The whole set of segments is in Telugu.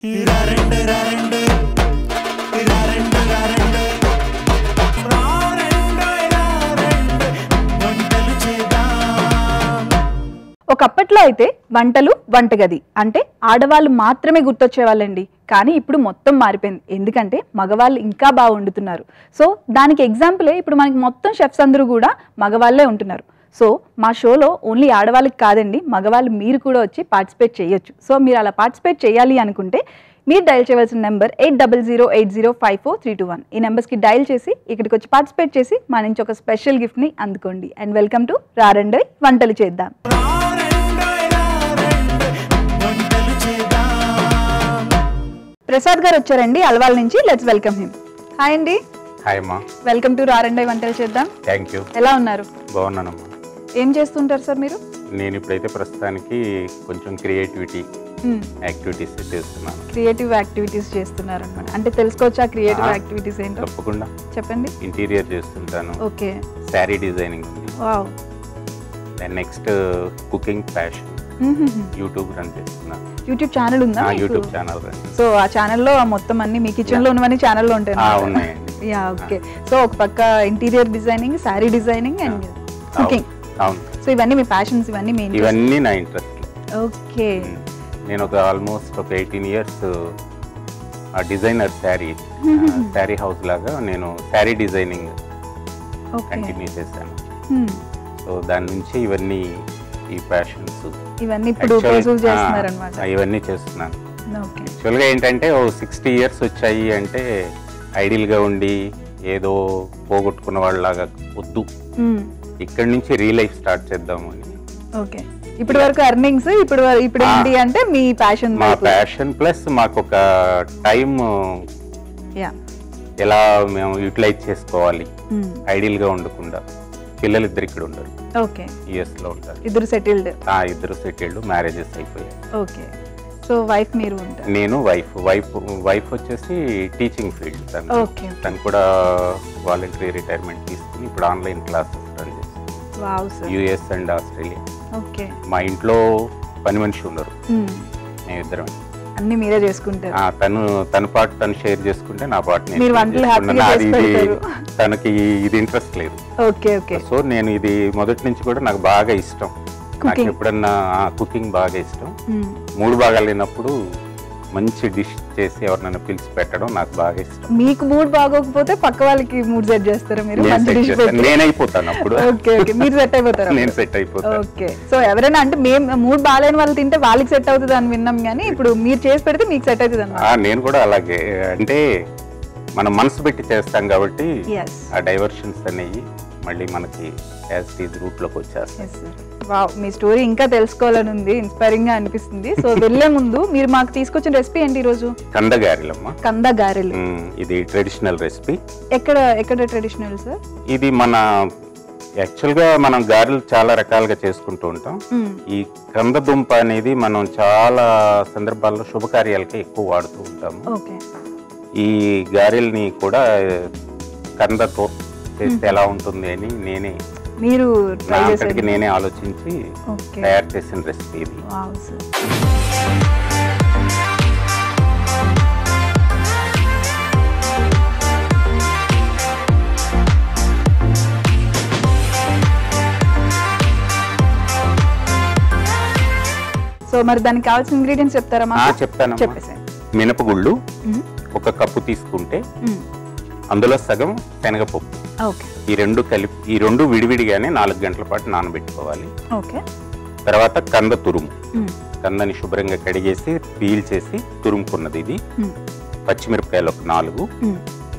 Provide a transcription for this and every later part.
ఒకప్పట్లో అయితే వంటలు వంటగది అంటే ఆడవాళ్ళు మాత్రమే గుర్తొచ్చేవాళ్ళండి. కానీ ఇప్పుడు మొత్తం మారిపోయింది. ఎందుకంటే మగవాళ్ళు ఇంకా బాగా వండుతున్నారు. సో దానికి ఎగ్జాంపులే ఇప్పుడు మనకి మొత్తం షెఫ్స్ అందరూ కూడా మగవాళ్ళే ఉంటున్నారు. సో మా షోలో ఓన్లీ ఆడవాళ్ళకి కాదండి, మగవాళ్ళు మీరు కూడా వచ్చి పార్టిసిపేట్ చేయొచ్చు. సో మీరు అలా పార్టిసిపేట్ చేయాలి అనుకుంటే మీరు డయల్ చేయవలసిన నెంబర్ 8008054321. ఈ నెంబర్స్కి డయల్ చేసి ఇక్కడికి వచ్చి పార్టిసిపేట్ చేసి మా నుంచి ఒక స్పెషల్ గిఫ్ట్ని అందుకోండి. అండ్ వెల్కమ్ టు రారండోయ్ వంటలు చేద్దాం. ప్రసాద్ గారు వచ్చారండి అల్వాల్ నుంచి. Let's welcome him. హాయ్ అండి. హాయ్ అమ్మా. వెల్కమ్ టు రారండోయ్ వంటలు చేద్దాం. Thank you. ఎలా ఉన్నారు? బాగున్నానమ్మా. ఏం చేస్తుంటారు సార్ మీరు? నేను ఇప్పుడైతే ప్రస్తుతానికి కొంచెం క్రియేటివిటీ యాక్టివిటీస్ చేస్తున్నాను. క్రియేటివ్ యాక్టివిటీస్ చేస్తున్నారు అనమాట. అంటే తెలుసుకోవచ్చా క్రియేటివ్ యాక్టివిటీస్ ఏంటో? తప్పకుండా చెప్పండి. ఇంటీరియర్ చేస్తుంటాను. ఓకే. శారీ డిజైనింగ్ ఉంది. Wow. Then next cooking passion. YouTube run చేస్తున్నాను. యూట్యూబ్ ఛానల్ ఉందా? YouTube channel run. సో ఆ ఛానల్లో మొత్తం అన్ని మీ కిచెన్ లో ఉన్నవన్నీ ఛానల్లో ఉంటాయి? ఉన్నాయండి. Yeah, okay. సో ఒక పక్క interior designing, sari designing and cooking. అవును. సో ఇవన్నీ మీ ప్యాషన్స్, ఇవన్నీ నా ఇంట్రెస్ట్. ఓకే. నేను ఒక ఆల్మోస్ట్ ఒక 18 years డిజైనర్ శారీ హౌస్ లాగా నేను శారీ డిజైనింగ్ కంటిన్యూ చేశాను. సో దాని నుంచి ఇవన్నీ ఈ ప్యాషన్స్ ఇవన్నీ ఇప్పుడు చేస్తున్నారన్నమాట. ఇవన్నీ చేస్తున్నాను. యాక్చువల్గా ఏంటంటే 60 years వచ్చాయి అంటే ఐడియల్గా ఉండి ఏదో పోగొట్టుకున్న వాళ్ళలాగా వద్దు, ఇక్కడ నుంచి రియల్ లైఫ్ స్టార్ట్ చేద్దాము అని. ఓకే. ఇప్పటి వరకు ఎర్నింగ్స్, ఇప్పుడు ఏంటి అంటే మీ ప్యాషన్. మా ప్యాషన్ ప్లస్ మాకు ఒక టైం ఎలా మేము యూటిలైజ్ చేసుకోవాలి, ఐడియల్ గా ఉండకుండా. పిల్లలు ఇద్దరు ఇక్కడ ఉండరు, ఓకే, యుఎస్ లో ఉంటారు. ఇద్దరు సెటిల్డ్? ఇద్దరు సెటిల్డ్, మ్యారేజెస్ అయిపోయాయి. ఓకే. సో వైఫ్ మీరు ఉంటారు? నేను వైఫ్ వచ్చేసి టీచింగ్ ఫీల్డ్. తను కూడా వాలంటరీ రిటైర్మెంట్ తీసుకుని ఇప్పుడు ఆన్లైన్ క్లాసెస్ రన్ చేస్తుంది యుఎస్ అండ్ ఆస్ట్రేలియా. ఓకే. మా ఇంట్లో పని మనిషి ఉన్నారు, మేము ఇద్దరం. అన్ని మీరే చేసుకుంటారు? తన పాటు తను షేర్ చేసుకుంటే నా పాటు తనకి ఇది ఇంట్రెస్ట్ లేదు. Okay, okay. సో నేను ఇది మొదటి నుంచి కూడా నాకు బాగా ఇష్టం. నాకు ఎప్పుడన్నా కుకింగ్ బాగా ఇష్టం. 3 భాగాలు లేనప్పుడు మంచి డిష్ చేసి ఎవరినైనా పిలిచి పెట్టడం నాకు బాగా ఇష్టం. మీకు మూడ్ బాగోకపోతే పక్క వాళ్ళకి మూడ్ సెట్ చేస్తారా మీరు? నేనైపోతాను అప్పుడు. Okay, okay. మీరు సెట్ అయిపోతారు? నేను సెట్ అయిపోతాను. ఓకే. సో ఎవరైనా అంటే మేము మూడ్ బాగాలేని వాళ్ళు తింటే వాళ్ళకి సెట్ అవుతుంది అని విన్నాం, కానీ ఇప్పుడు మీరు చేసి పెడితే మీకు సెట్ అవుతుంది అన్నమాట. నేను కూడా అలాగే, అంటే మనం మనసు పెట్టి చేస్తాం కాబట్టి ఆ డైవర్షన్స్ అనేవి మళ్ళీ మనకి యాజ్ ఇట్ ఈజ్ రూట్ లోకి వచ్చేస్తాయి. వావ్, మీ స్టోరీ ఇంకా తెలుసుకోవాలని ఉంది, ఇన్స్పైరింగ్ గా అనిపిస్తుంది. సో వెళ్లే ముందు మీరు మాకు తీసుకొచ్చిన రెసిపీ ఏంటి ఈరోజు? కందగారెలమ్మా. కందగారెలు. ఇది ట్రెడిషనల్ రెసిపీ. ఎక్కడ ట్రెడిషనల్ సార్? ఇది మన యాక్చువల్ గా మనం గారెలు చాలా రకాలుగా చేసుకుంటూ ఉంటాం. ఈ కందదుంప అనేది మనం చాలా సందర్భాల్లో శుభకార్యాలకి ఎక్కువ వాడుతూ ఉంటాము. ఈ గారెల్ని కూడా కందతో చేస్తే ఎలా ఉంటుంది అని నేనే ఆలోచించి తయారు చేసిన రెసిపీ ఇది. సో మరి దానికి కావాల్సిన ఇంగ్రీడియంట్స్ చెప్తారా? చెప్తాను. మినపగుళ్ళు 1 కప్పు తీసుకుంటే అందులో సగం శనగపప్పు. ఈ రెండు విడివిడిగానే 4 గంటల పాటు నానబెట్టుకోవాలి. తర్వాత కంద తురుము. కందని శుభ్రంగా కడిగేసి పీల్ చేసి తురుముకున్నది ఇది. పచ్చిమిరపకాయలు 4,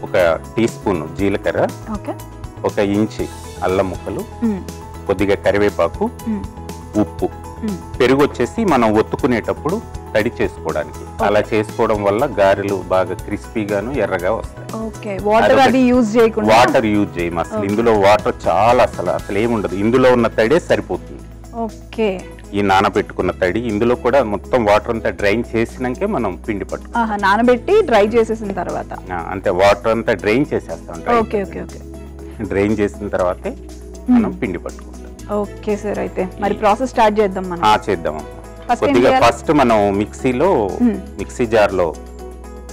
1 టీ స్పూన్ జీలకర్ర, 1 ఇంచి అల్లం ముక్కలు, కొద్దిగా కరివేపాకు, ఉప్పు. పెరుగు వచ్చేసి మనం ఒత్తుకునేటప్పుడు తడి చేసుకోవడానికి. అలా చేసుకోవడం వల్ల గారెలు బాగా క్రిస్పీగాను ఎర్రగా వస్తాయి. వాటర్ యూజ్ చేయము అసలు. ఇందులో వాటర్ చాలా అసలు ఏముండదు. ఇందులో ఉన్న తడే సరిపోతుంది. ఈ నానబెట్టుకున్న తడి ఇందులో కూడా మొత్తం వాటర్ అంతా డ్రైన్ చేసినాకే మనం పిండి పట్టు. నానబెట్టి డ్రై చేసేసిన తర్వాత అంటే వాటర్ అంతా డ్రైన్ చేసేస్తాం. డ్రైన్ చేసిన తర్వాతే మనం పిండి పట్టుకుంటాం. Okay sir. అయితే మరి ప్రాసెస్ స్టార్ట్ చేద్దాం. చేద్దాం. కొద్దిగా ఫస్ట్ మనం మిక్సీ జార్లో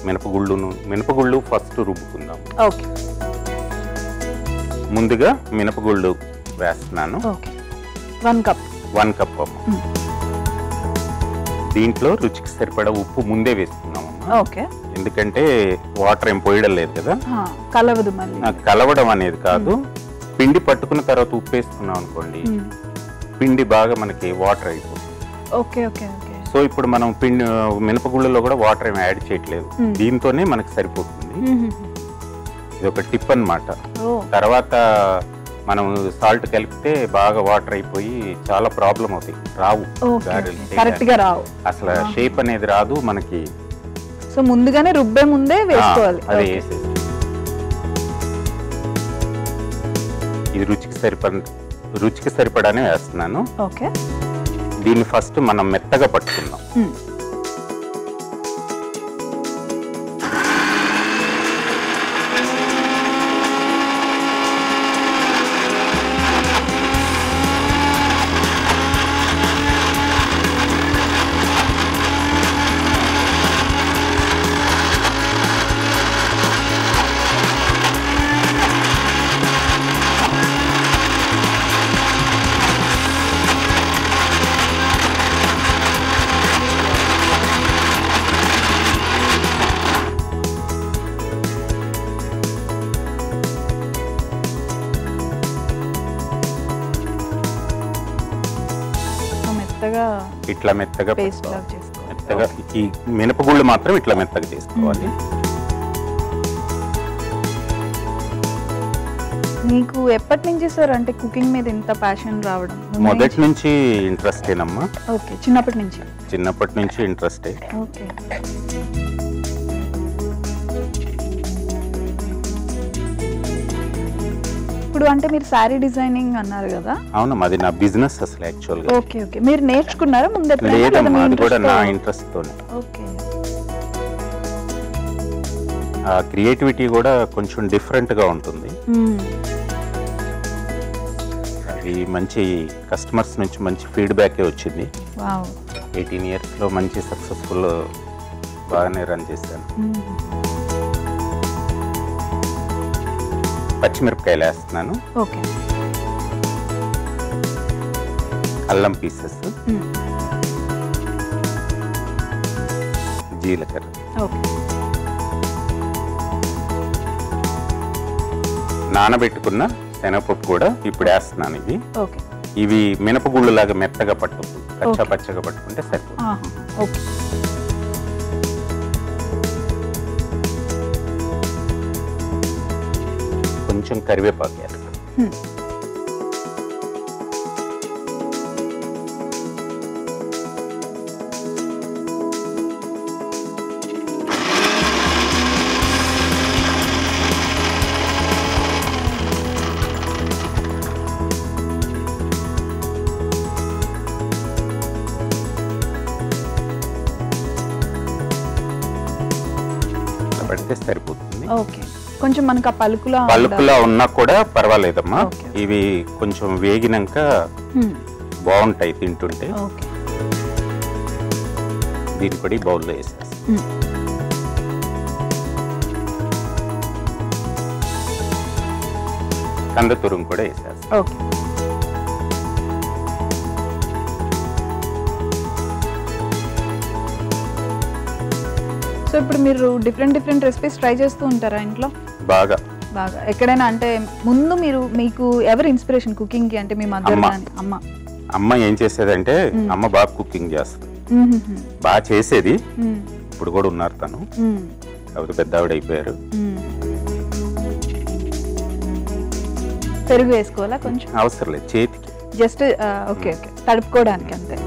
మినపగుళ్ళు ఫస్ట్ రుబ్బుకుందాం. ఓకే, ముందుగా మినపగుళ్ళు వేస్తున్నాను. 1 కప్. 1 కప్ అమ్మ. దీంట్లో రుచికి సరిపడా ఉప్పు ముందే వేస్తున్నాం అమ్మ. ఓకే, ఎందుకంటే వాటర్ ఏం పోయడం లేదు కదా, కలవదు. మళ్ళీ కలవడం అనేది కాదు, పిండి పట్టుకున్న తర్వాత ఉప్పు వేసుకున్నాం అనుకోండి, పిండి బాగా మనకి వాటర్ అయిపోతుంది. Okay okay okay. సో ఇప్పుడు మనం మినపగుళ్ళలో కూడా వాటర్ ఏమి యాడ్ చేయట్లేదు, దీంతోనే మనకి సరిపోతుంది. ఇది ఒక టిప్ అన్నమాట. తర్వాత మనం సాల్ట్ కలిపితే బాగా వాటర్ అయిపోయి చాలా ప్రాబ్లం అవుతాయి, రావు కరెక్ట్ గా రావు, అసలు షేప్ అనేది రాదు మనకి. సో ముందుగానే రుబ్బే ముందే వేసుకోవాలి. అదే వేసేసి ఇది రుచికి సరిపడానే వేస్తున్నాను. ఓకే, దీన్ని ఫస్ట్ మనం మెత్తగా పట్టుకుందాం. ఇట్లా మెత్తగా ఈ మినపగుళ్ళు మాత్రం ఇట్లా మెత్తగా చేసుకోవాలి. మీకు ఎప్పటి నుంచి సార్ అంటే కుకింగ్ మీద ఎంత ప్యాషన్ రావడం? మొదటి నుంచి ఇంట్రెస్టేనమ్మా. ఓకే, చిన్నప్పటి నుంచి ఇంట్రెస్టే. ఓకే, ఇప్పుడు అంటే మీరు సారీ డిజైనింగ్ అన్నారు కదా? అవును, అది నా బిజినెస్ అసలు యాక్చువల్ గా. ఓకే ఓకే, మీరు నేర్చుకున్నారా ముందే? లేదమ్మా, అది కూడా నా ఇంట్రెస్ట్ తోనే. ఓకే, ఆ క్రియేటివిటీ కూడా కొంచెం డిఫరెంట్ గా ఉంటుంది. అది మంచి కస్టమర్స్ నుంచి మంచి ఫీడ్బ్యాక్ వచ్చింది. 18 years లో మంచి సక్సెస్ఫుల్ బాగానే రన్ చేశాను. పచ్చిమిరపకాయలు వేస్తున్నాను. ఓకే, అల్లం పీసెస్, జీలకర్ర, నానబెట్టుకున్న శనగపప్పు కూడా ఇప్పుడు వేస్తున్నాను. ఇవి మినపగుళ్ళు లాగా మెత్తగా పట్టుకు కచ్చా పచ్చగా పట్టుకుంటే సరిపోతుంది. కొంచెం కరివేపాకు వేస్తాం. పడితే సరిపోతుంది. ఓకే, కొంచెం మనకు ఆ పలుకులా ఉన్నా కూడా పర్వాలేదమ్మా. ఇవి కొంచెం వేగినాక బాగుంటాయి తింటుంటే. దీని పడి బౌల్లో వేసేసి కంద తురుము కూడా వేసేసి. సో ఇప్పుడు మీరు డిఫరెంట్ రెసిపీస్ ట్రై చేస్తూ ఉంటారా ఇంట్లో? బాగా ఎక్కడైనా అంటే ముందు మీకు ఎవరు ఇన్స్పిరేషన్ కుకింగ్ కి? అంటే మీ మదర్ గాని అమ్మ ఏం చేసేదంటే, అమ్మ బాగా కుకింగ్ చేస్తుంది, బాగా చేసేది. ఇప్పుడు కూడా ఉన్నారు తను, కాకపోతే పెద్ద ఆవిడ అయిపోయారు. పెరుగు వేసుకోవాలా? కొంచెం అవసరం లేదు, చేతికి జస్ట్ ఓకే ఓకే తడుపుకోవడానికి అంతే.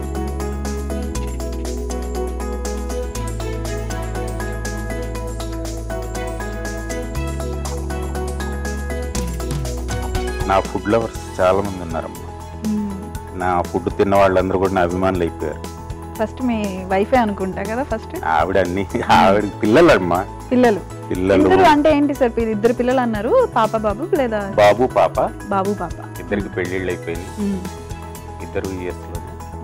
నా ఫుడ్ లవర్స్ చాలా మంది ఉన్నారమ్మా. నా ఫుడ్ తిన్న వాళ్ళందరూ కూడా నా అభిమానులు అయిపోయారు. ఫస్ట్ మీ వైఫే అనుకుంటా కదా? ఫస్ట్ ఆవిడ పిల్లలమ్మా. పిల్లలు అంటే ఏంటి సార్? 2 పిల్లలు అన్నారు, పాప బాబు లేదా? బాబు పాప. బాబు పాప. ఇద్దరికి పెళ్లిళ్ళు అయిపోయింది, 2 years లో.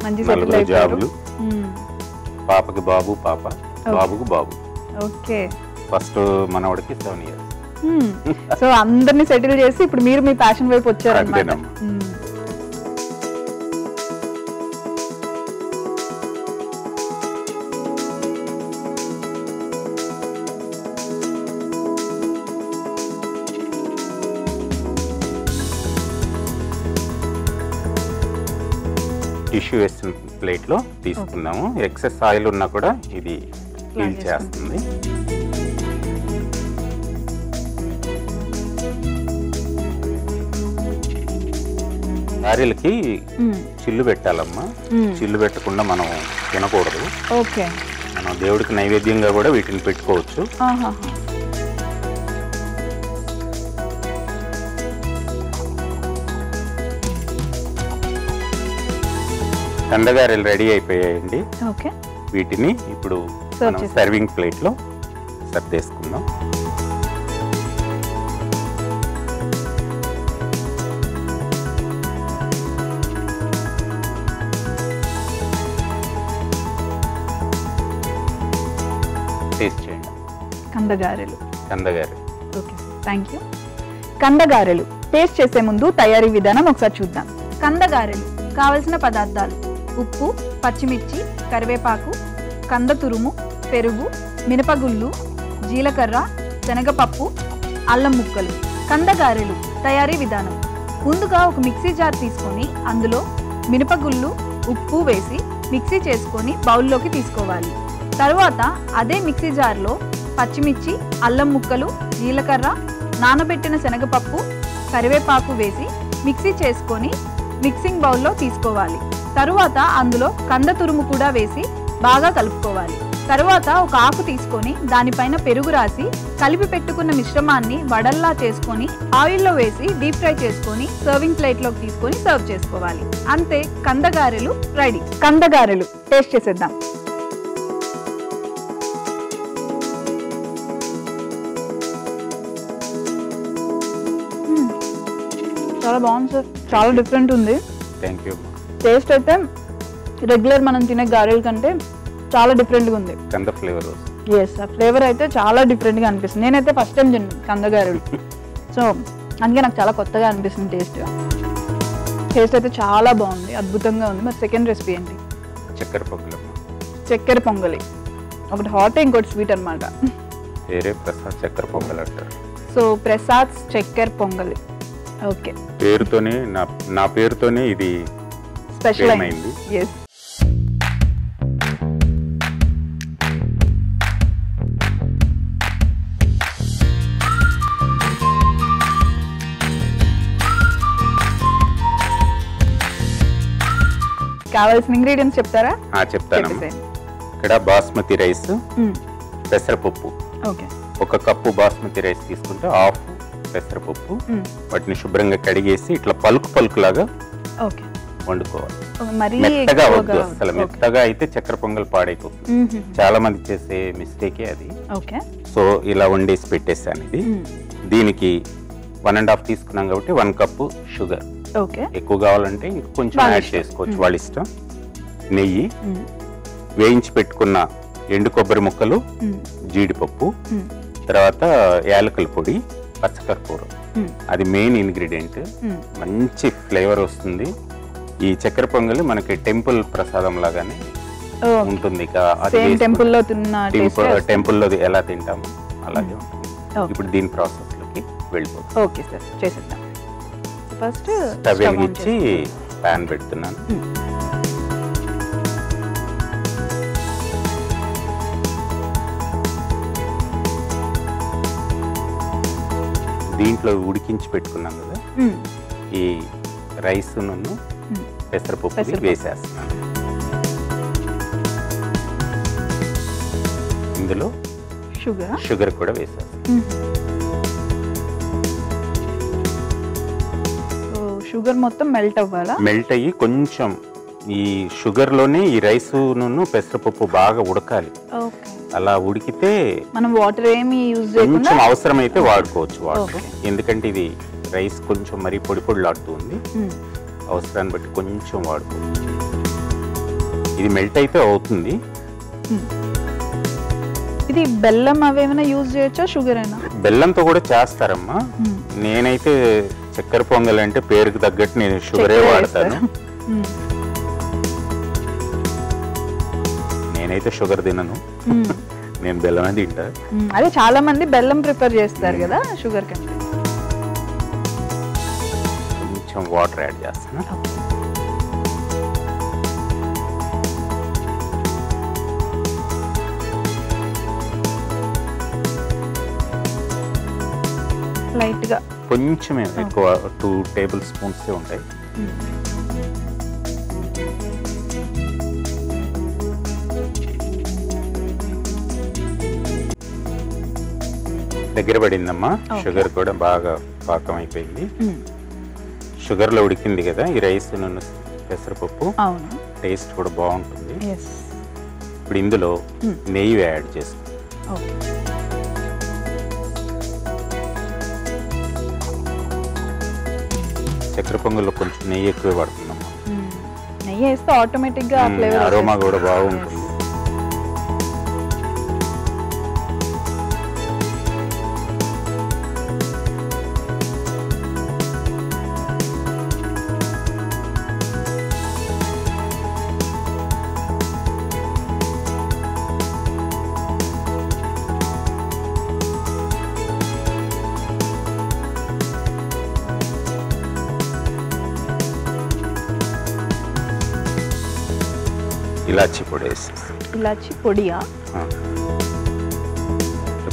మంచి సెటిల్ నలుగురు అయిపోయారు. జాబులు, పాపకి బాబు, పాప, బాబుకు బాబు. ఓకే. ఫస్ట్ మనవాడికి 7 years. సో అందరినీ సెటిల్ చేసి ఇప్పుడు మీరు మీ ప్యాషన్ వైపు వచ్చారన్నమాట. అంతేనమ్మా. టిష్యూ వేసిన ప్లేట్లో తీసుకున్నాము. ఎక్సెస్ ఆయిల్ ఉన్నా కూడా ఇది క్లీన్ చేస్తుంది. గారెలకి చిల్లు పెట్టాలమ్మా. చిల్లు పెట్టకుండా మనం తినకూడదు. ఓకే. మనం దేవుడికి నైవేద్యంగా కూడా వీటిని పెట్టుకోవచ్చు. కందగారెలు రెడీ అయిపోయాయండి. ఓకే. వీటిని ఇప్పుడు మనం సర్వింగ్ ప్లేట్లో సర్దేసుకుందాం. టేస్ట్ చేయండి. కందగారెలు. కందగారెలు. Okay, thank you. కందగారెలు టేస్ట్ చేసే ముందు తయారీ విధానం ఒకసారి చూద్దాం. కందగారెలు కావలసిన పదార్థాలు: ఉప్పు, పచ్చిమిర్చి, కరివేపాకు, కంద తురుము, పెరుగు, మినపగుళ్ళు, జీలకర్ర, శనగపప్పు, అల్లం ముక్కలు. కందగారెలు తయారీ విధానం: ముందుగా ఒక మిక్సీ జార్ తీసుకొని అందులో మినపగుళ్ళు, ఉప్పు వేసి మిక్సీ చేసుకొని బౌల్లోకి తీసుకోవాలి. తరువాత అదే మిక్సీ జార్లో పచ్చిమిర్చి, అల్లం ముక్కలు, జీలకర్ర, నానబెట్టిన శనగపప్పు, కరివేపాకు వేసి మిక్సీ చేసుకొని మిక్సింగ్ బౌల్లో తీసుకోవాలి. తరువాత అందులో కంద తురుము కూడా వేసి బాగా కలుపుకోవాలి. తరువాత ఒక ఆకు తీసుకొని దానిపైన పెరుగు రాసి కలిపి పెట్టుకున్న మిశ్రమాన్ని వడల్లా చేసుకొని ఆయిల్లో వేసి డీప్ ఫ్రై చేసుకొని సర్వింగ్ ప్లేట్లోకి తీసుకొని సర్వ్ చేసుకోవాలి. అంతే, కందగారెలు రెడీ. కందగారెలు టేస్ట్ చేసేద్దాం. చాలా బాగుంది సార్, చాలా డిఫరెంట్ ఉంది. Thank you. టేస్ట్ అయితే రెగ్యులర్ మనం తినే గారెల కంటే చాలా డిఫరెంట్గా ఉంది. కంద ఫ్లేవర్. ఎస్, ఆ ఫ్లేవర్ అయితే చాలా డిఫరెంట్గా అనిపిస్తుంది. నేనైతే ఫస్ట్ టైం తిన్నాను కందగారెలు, సో అందుకే నాకు చాలా కొత్తగా అనిపిస్తుంది టేస్ట్. టేస్ట్ అయితే చాలా బాగుంది, అద్భుతంగా ఉంది. మరి సెకండ్ రెసిపీ ఏంటి? చక్కెర పొంగలి. చక్కెర పొంగలి. ఒకటి హాట్, ఇంకోటి స్వీట్ అనమాట. వేరే ప్రసాద్ చక్కెర పొంగలి అంటారు. సో ప్రసాద్ చక్కెర పొంగలి. ఓకే. పేరుతోనే నా పేరుతోనే ఇది స్పెషల్ అయింది. ఎస్. కావాల్సిన ఇంగ్రీడియంట్స్ చెప్తారా? చెప్తాను. ఇక్కడ బాస్మతి రైస్, పెసరపప్పు. ఓకే. 1 కప్పు బాస్మతి రైస్ తీసుకుంటే హాఫ్ పెసరపప్పు. వాటిని శుభ్రంగా కడిగేసి ఇట్లా పలుకులాగా వండుకోవాలి. మెత్తగా వద్దు అసలు. మెత్తగా అయితే చక్కెర పొంగల్ పాడైపోతుంది. చాలా మంది చేసే మిస్టేకే అది. సో ఇలా వండేసి పెట్టేసాను. ఇది దీనికి 1.5 తీసుకున్నాం కాబట్టి 1 కప్పు షుగర్. ఎక్కువ కావాలంటే కొంచెం యాడ్ చేసుకోవచ్చు, వాళ్ళ ఇష్టం. నెయ్యి, వేయించి పెట్టుకున్న ఎండు కొబ్బరి ముక్కలు, జీడిపప్పు, తర్వాత యాలకుల పొడి, పచ్చకర్పూరం. అది మెయిన్ ఇంగ్రీడియంట్. మంచి ఫ్లేవర్ వస్తుంది. ఈ చక్కెర పొంగలి మనకి టెంపుల్ ప్రసాదం లాగానే ఉంటుంది. టెంపుల్లో ఎలా తింటాము అలాగే ఉంటుంది. ఇప్పుడు దీని ప్రాసెస్ లోకి వెళ్ళిపోతాం. ఓకే సార్, చేసేద్దాం. ఫస్ట్ స్టవ్ వెలిగించి ప్యాన్ పెడుతున్నాను. దీంట్లో ఉడికించి పెట్టుకున్నాం కదా, ఈ రైస్ నన్ను పెసరపప్పు వేసేస్తున్నాను. ఇందులో షుగర్ కూడా వేసేస్తాను. షుగర్ మొత్తం మెల్ట్ అవ్వాలా? మెల్ట్ అయ్యి కొంచెం ఈ షుగర్ లోనే ఈ రైస్ నన్ను పెసరపప్పు బాగా ఉడకాలి. అలా ఉడికితే మనం వాటర్ ఏమి యూజ్ చేయకుండా కొంచెం అవసరమైతే వాడుకోవచ్చు వాటర్. ఎందుకంటే ఇది రైస్ కొంచెం మరీ పొడి పొడిలాడుతుంది. అవసరాన్ని బట్టి కొంచెం వాడుకోవచ్చు. ఇది మెల్ట్ అయితే అవుతుంది. ఇది బెల్లం అవేమైనా యూజ్ చేయొచ్చా, షుగర్ అయినా? బెల్లంతో కూడా చేస్తారమ్మా. నేనైతే చక్కెర పొంగల్ అంటే పేరుకు తగ్గట్టు నేను షుగరే వాడతాను. నేనైతే షుగర్ తినను, నేను బెల్లమే తింటా. అదే చాలా మంది బెల్లం ప్రిఫర్ చేస్తారు కదా షుగర్ కంటే. కొంచెం వాటర్ యాడ్ చేస్తాను. లైట్ గా కొంచెమే, ఎక్కువ 2 టేబుల్ స్పూన్స్ ఉంటాయి. దగ్గర పడిందమ్మా. షుగర్ కూడా బాగా పాకం అయిపోయింది. షుగర్ లో ఉడికింది కదా ఈ రైస్ పెసరపప్పు, టేస్ట్ కూడా బాగుంటుంది. ఇప్పుడు ఇందులో నెయ్యి యాడ్ చేస్తాం. చక్కెర పొంగల్లో కొంచెం నెయ్యి ఎక్కువ పడుతుందమ్మా. నెయ్యి వేస్తే ఆటోమేటిక్ గా అరోమా కూడా బాగుంటుంది. ఇలాచి పొడి వేసేసి. ఇలాచి పొడియా?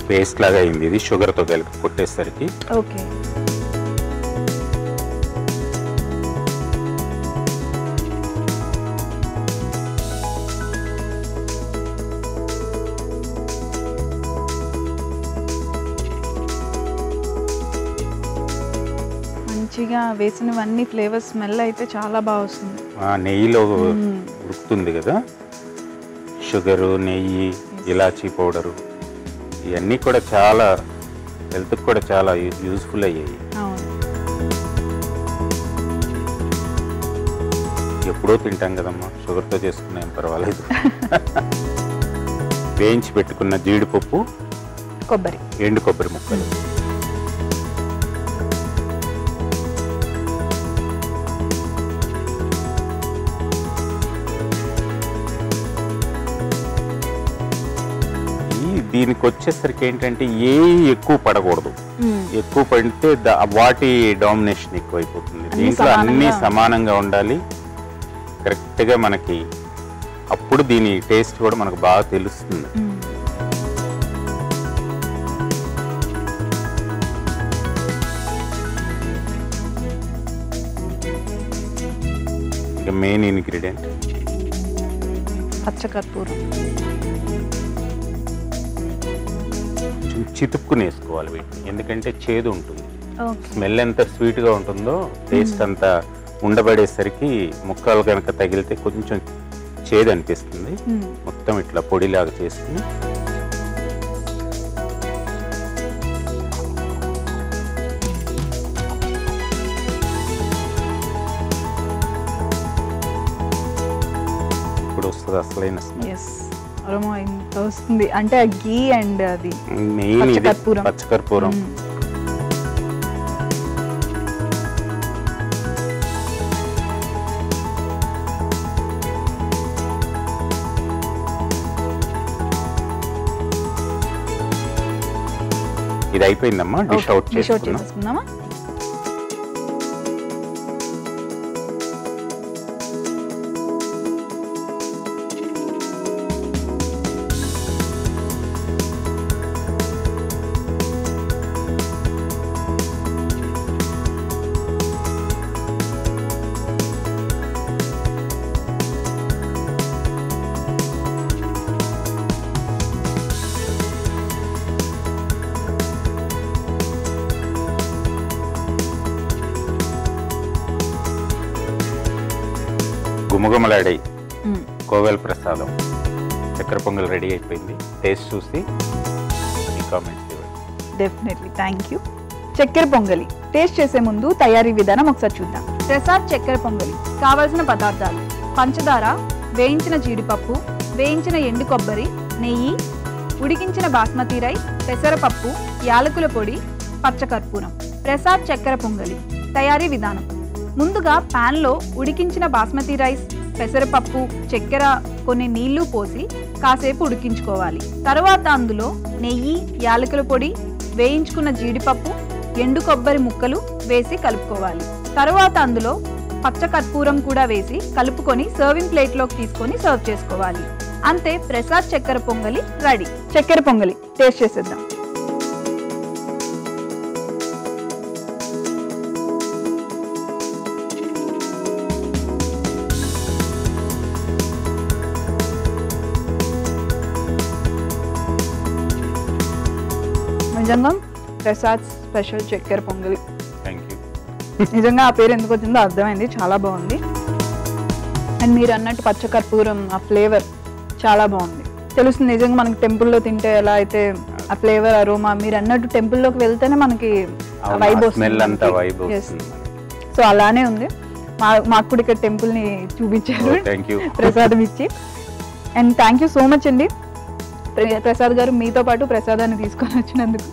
పేస్ట్ లాగా అయింది ఇది షుగర్తో కలిపి కొట్టేసరికి. ఓకే. మంచిగా వేసినవన్నీ ఫ్లేవర్స్ స్మెల్ అయితే చాలా బాగా వస్తుంది. నెయ్యిలో ఉడుకుతుంది కదా షుగరు, నెయ్యి, ఇలాచీ పౌడరు, ఇవన్నీ కూడా చాలా హెల్త్కి కూడా చాలా యూజ్ఫుల్ అయ్యాయి. ఎప్పుడో తింటాం కదమ్మా, షుగర్తో చేసుకున్నా ఏం పర్వాలేదు. వేయించి పెట్టుకున్న జీడిపప్పు, కొబ్బరి, ఎండు కొబ్బరి ముక్కలు, దీనికి వచ్చేసరికి ఏంటంటే ఏ ఎక్కువ పడకూడదు. ఎక్కువ పడితే వాటి డామినేషన్ ఎక్కువ అయిపోతుంది. దీంట్లో అన్ని సమానంగా ఉండాలి కరెక్ట్గా మనకి, అప్పుడు దీని టేస్ట్ కూడా మనకు బాగా తెలుస్తుంది. ఇక మెయిన్ ఇంగ్రీడియంట్ పచ్చకర్పూరం. చితుక్కుని వేసుకోవాలి వీటిని, ఎందుకంటే చేదు ఉంటుంది. స్మెల్ ఎంత స్వీట్గా ఉంటుందో టేస్ట్ అంతా ఉండబడేసరికి ముక్కలు కనుక తగిలితే కొంచెం చేదు అనిపిస్తుంది. మొత్తం ఇట్లా పొడిలాగా చేసుకుని ఇప్పుడు వస్తుంది అసలైన స్మెల్. అరోమా ఎంత వస్తుంది అంటే ఆ ఘీ అండ్ అది మెయిన్ ఇది పచ్చకర్పూరం. ఇది అయిపోయిందమ్మా, డిష్ అవుట్ చేసుకుందామా. గుమగుమలాడే కోవెల్ ప్రసాదం చక్కెర పొంగల్ రెడీ అయిపోయింది. టేస్ట్ చూసి మీ కామెంట్స్ ఇవ్వండి. Definitely, thank you. చక్కెర పొంగలి టేస్ట్ చేసే ముందు తయారీ విధానం ఒకసారి చూద్దాం. ప్రసాద్ చక్కెర పొంగలి కావాల్సిన పదార్థాలు: పంచదార వేయించిన జీడిపప్పు, వేయించిన ఎండు కొబ్బరి, నెయ్యి, ఉడికించిన బాస్మతి రైస్, పెసరపప్పు, యాలకుల పొడి, పచ్చకర్పూరం. ప్రసాద్ చక్కెర పొంగలి తయారీ విధానం. ముందుగా ప్యాన్లో ఉడికించిన బాస్మతి రైస్, పెసరపప్పు, చక్కెర, కొన్ని నీళ్లు పోసి కాసేపు ఉడికించుకోవాలి. తర్వాత అందులో నెయ్యి, యాలకుల పొడి, వేయించుకున్న జీడిపప్పు, ఎండు కొబ్బరి ముక్కలు వేసి కలుపుకోవాలి. తర్వాత అందులో పచ్చకర్పూరం కూడా వేసి కలుపుకొని సర్వింగ్ ప్లేట్లోకి తీసుకొని సర్వ్ చేసుకోవాలి. అంతే, ప్రసాద్ చక్కెర పొంగలి రెడీ. చక్కెర పొంగలి టేస్ట్ చేసేద్దాం. నిజంగా ప్రసాద్ స్పెషల్ చక్కెర పొంగలి. నిజంగా ఆ పేరు ఎందుకు వచ్చిందో అర్థమైంది, చాలా బాగుంది. అండ్ మీరు అన్నట్టు పచ్చకర్పూరం ఆ ఫ్లేవర్ చాలా బాగుంది, తెలుస్తుంది. నిజంగా మనకి టెంపుల్లో తింటే ఎలా అయితే ఆ ఫ్లేవర్ అరోమా, మీరు అన్నట్టు టెంపుల్లోకి వెళ్తేనే మనకి వైబ్ వస్తుంది. సో అలానే ఉంది. మాకు కూడా ఇక్కడ టెంపుల్ని చూపించారు ప్రసాదం ఇచ్చి. And thank you so much అండి ప్రసాద్ గారు, మీతో పాటు ప్రసాదాన్ని తీసుకొని వచ్చినందుకు.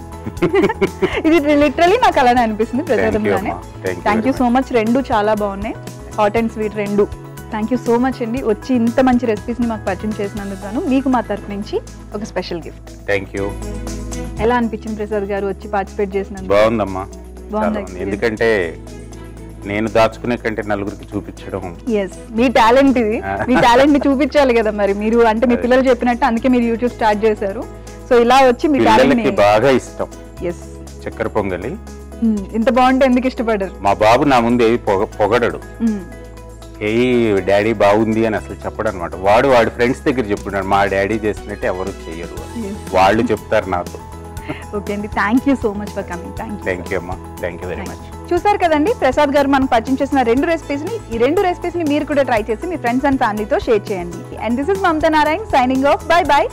ఇది లిటరలీ నాకు అలానే అనిపిస్తుంది ప్రసాదంలోనే. Thank you so much. రెండు చాలా బాగున్నాయి, హాట్ అండ్ స్వీట్ రెండు. థ్యాంక్ యూ సో మచ్ అండి, వచ్చి ఇంత మంచి రెసిపీస్ని మాకు పరిచయం చేసినందుకు గాను. మీకు మా తరఫు నుంచి ఒక స్పెషల్ గిఫ్ట్. Thank you. ఎలా అనిపించింది ప్రసాద్ గారు వచ్చి పార్టిసిపేట్ చేసినందుకు? బాగుందమ్మా, బాగుంది. ఎందుకంటే నేను దాచుకునే కంటే నలుగురికి చూపించడం. ఎస్, మీ టాలెంట్ ఇది. మీ టాలెంట్ ని చూపించాలి కదా మరి మీరు. అంటే మీ పిల్లలు చెప్పినట్టు అందుకే మీరు యూట్యూబ్ స్టార్ట్ చేశారు. సో ఇలా వచ్చి మీ టాలెంట్ బాగా ఇష్టం. ఎస్, చక్కెర పొంగలి ఇంత బాగుంటే ఎందుకు ఇష్టపడరు? మా బాబు నా ముందు ఏవి పొగడడు, ఏ డాడీ బాగుంది అని అసలు చెప్పడు అనమాట. వాడి ఫ్రెండ్స్ దగ్గర చెప్పుకున్నాడు, మా డాడీ చేసినట్టు ఎవరు చెయ్యరు, వాళ్ళు చెప్తారు నాతో. ఓకే అండి, thank you so much for coming. Thank you అమ్మా, థ్యాంక్ యూ వెరీ మచ్. చూసారు కదండి ప్రసాద్ గారు మనకు పరిచయం చేసిన ఈ రెండు రెసిపీస్ ని మీరు కూడా ట్రై చేసి మీ ఫ్రెండ్స్ అండ్ ఫ్యామిలీతో షేర్ చేయండి. And this is Mamata Narayan signing off. By by.